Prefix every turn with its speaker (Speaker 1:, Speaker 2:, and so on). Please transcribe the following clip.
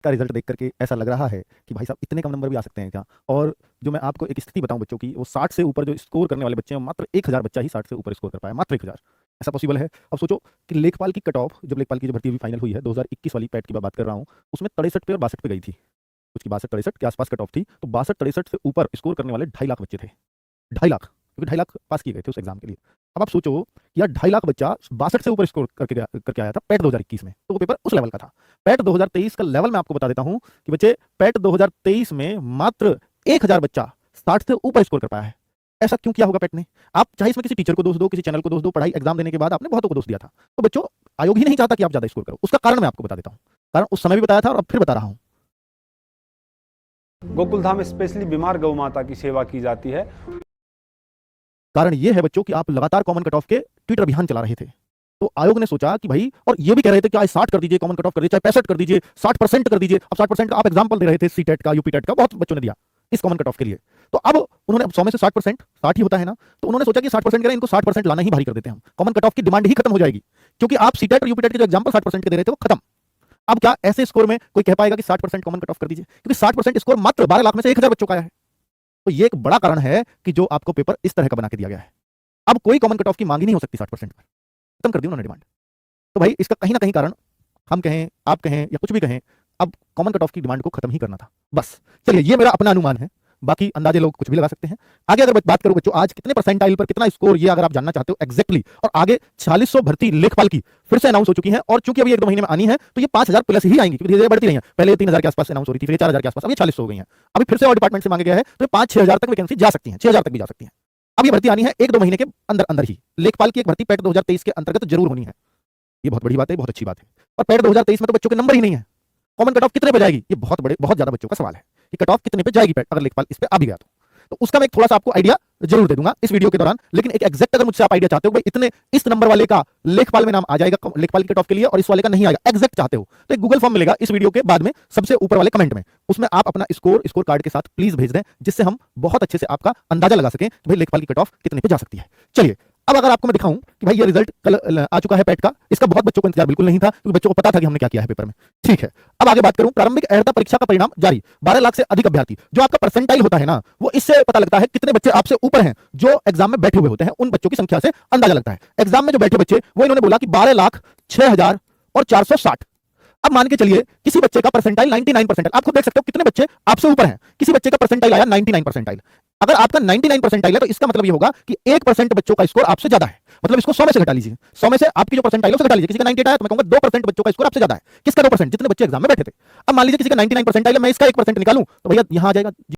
Speaker 1: का रिजल्ट देख करके ऐसा लग रहा है कि भाई साहब इतने कम नंबर भी आ सकते हैं क्या। और जो मैं आपको एक स्थिति बताऊं बच्चों की, वो 60 से ऊपर जो स्कोर करने वाले बच्चे हैं, मात्र 1000 बच्चा ही 60 से ऊपर स्कोर कर पाया, मात्र 1000। ऐसा पॉसिबल है। अब सोचो कि लेखपाल की कट ऑफ, जब लेखपाल की जो भर्ती अभी फाइनल हुई है 2021 वाली पैट की मैं बात कर रहा हूँ, उसमें 63 पे और 62 पे गई थी। उसकी 62-63 के आसपास कट ऑफ थी, तो 62-63 से ऊपर स्कोर करने वाले 2.5 लाख बच्चे थे। 2.5 लाख, क्योंकि 2.5 लाख पास किए गए थे उस एग्जाम के लिए। अब आप सोचो कि यार 2.5 लाख बच्चा 62 से ऊपर स्कोर करके आया था पैट 2021 में, तो वो पेपर उस लेवल का था। पैट 2023 का लेवल मैं आपको बता देता हूं कि बच्चे पैट 2023 में मात्र 1000 बच्चा 60 से ऊपर स्कोर कर पाया है। ऐसा क्यों किया होगा पैट ने? आप चाहे इसमें किसी टीचर को दोष दो, किसी चैनल को दोष दो, पढ़ाई एग्जाम देने के बाद आपने बहुतों को दोष दिया था, तो बच्चों आयोग ही नहीं चाहता कि आप ज्यादा स्कोर करो। उसका कारण मैं आपको बता देता हूं, कारण उस समय भी बताया था और अब फिर बता रहा हूं।
Speaker 2: गोकुलधाम स्पेशली बीमार गौ माता की सेवा की जाती है।
Speaker 1: कारण ये है बच्चों कि आप लगातार कॉमन कट ऑफ के ट्विटर अभियान चला रहे थे, तो आयोग ने सोचा कि भाई, और ये भी कह रहे थे कि आज 60 कर दीजिए, कॉमन कट ऑफ कर दीजिए, चाहे 65 कर दीजिए, 60% कर दीजिए। अब 60% का आप एग्जाम्पल दे रहे थे सी टेट का, यूपी टेट का, बहुत बच्चों ने दिया इस कॉमन कट ऑफ के लिए। तो अब उन्होंने 100 में से 60%, 60 ही होता है ना, तो उन्होंने सोचा कि 60% करें, इनको 60% लाना ही भारी कर देते हैं हम, कॉमन कट ऑफ की डिमांड ही खत्म हो जाएगी, क्योंकि आप सी टेट और यूपी टेट के जो एग्जाम्पल 60% के दे रहे थे वो खत्म। अब क्या ऐसे स्कोर में कोई कह पाएगा कि 60% कॉमन कट ऑफ कर दीजिए, क्योंकि 60% स्कोर मात्र 12 लाख में से 1000 बच्चों का आया है। तो ये एक बड़ा कारण है कि जो आपको पेपर इस तरह का बना के दिया गया है। अब कोई कॉमन कट ऑफ की मांग ही नहीं हो सकती 60% पर, खत्म कर दी उन्होंने डिमांड। तो भाई इसका कहीं ना कहीं कारण, हम कहें, आप कहें या कुछ भी कहें, अब कॉमन कट ऑफ की डिमांड को खत्म ही करना था बस। चलिए, ये मेरा अपना अनुमान है, बाकी अंदाजे लोग कुछ भी लगा सकते हैं। आगे अगर बात करूं बच्चों, आज कितने परसेंटाइल पर कितना स्कोर, ये अगर आप जानना चाहते हो एग्जैक्टली, और आगे 4600 भर्ती लेखपाल की फिर से अनाउंस हो चुकी है, और चूंकि अभी 1-2 महीने में आनी है, तो ये 5000 प्लस ही आएंगी, क्योंकि धीरे धीरे बढ़ती रही है। पहले 3000 के आसपास अनाउंस हो रही थी, फिर 4000 के आसपास, अब ये 4600 हो गई है। अभी फिर से और डिपार्टमेंट से मांगे गया है, तो 5-6000 तक वैकेंसी जा सकती है, 6000 तक भी जा सकती है। अब ये भर्ती आनी है 1-2 महीने के अंदर अंदर ही। लेखपाल की एक भर्ती पैट 2023 के अंतर्गत जरूर होनी है, ये बहुत बड़ी बात है, बहुत अच्छी बात है। और पैट 2023 में तो बच्चों के नंबर ही नहीं है। कॉमन कट ऑफ कितने पे जाएगी, ये बहुत ज्यादा बच्चों का सवाल है कि कट ऑफ कितने पे जाएगी पैट, अगर लेखपाल इस पे आ भी गया तो उसका मैं थोड़ा सा आपको आइडिया जरूर दे दूंगा इस वीडियो के दौरान। लेकिन एक एग्जैक्ट अगर मुझसे आप आइडिया चाहते हो भाई इतने इस नंबर वाले का लेखपाल में नाम आ जाएगा लेखपाल की कट ऑफ के लिए, और इस वाले का नहीं आएगा, एग्जैक्ट चाहते हो, तो एक गूगल फॉर्म मिलेगा इस वीडियो के बाद में सबसे ऊपर वाले कमेंट में, उसमें आप अपना स्कोर कार्ड के साथ प्लीज भेज दें, जिससे हम बहुत अच्छे से आपका अंदाजा लगा सकें कि भाई लेखपाल की कट ऑफ कितने पे जा सकती है। चलिए, अब अगर आपको मैं दिखाऊं कि भाई ये रिजल्ट कल आ चुका है पैट का, इसका बहुत बच्चों को इंतजार बिल्कुल नहीं था, क्योंकि बच्चों को पता था कि हमने क्या किया है पेपर में। ठीक है, अब आगे बात करूं, प्रारंभिक अर्हता परीक्षा का परिणाम जारी। 12 लाख से अधिक अभ्यर्थी, जो आपका परसेंटाइल होता है ना, वो इससे पता लगता है कितने बच्चे आपसे ऊपर हैं, जो एग्जाम में बैठे हुए होते हैं, उन बच्चों की संख्या से अंदाजा लगता है। एग्जाम में जो बैठे बच्चे, वो इन्होंने बोला कि 12,06,460। अब मान के चलिए किसी बच्चे का परसेंटाइल 99 परसेंटाइल, आप खुद देख सकते हो कितने बच्चे आपसे ऊपर हैं। किसी बच्चे का परसेंटाइल आया 99 परसेंटाइल। अगर आपका 99 परसेंटाइल है, तो इसका मतलब ये होगा कि 1% बच्चों का स्कोर आपसे ज्यादा है, मतलब इसको 100 में से घटा लीजिए, 100 में से आपकी जो परसेंटाइल है उसे घटा लीजिए। किसी का 98 आया तो मैं कहूंगा 2% बच्चों का स्कोर आपसे ज्यादा है। किसका 2%? जितने बच्चे एग्जाम में बैठे थे। अब मान लीजिए किसी का 99 परसेंटाइल है, मैं इसका 1% निकालूं तो भैया यहां आ जाएगा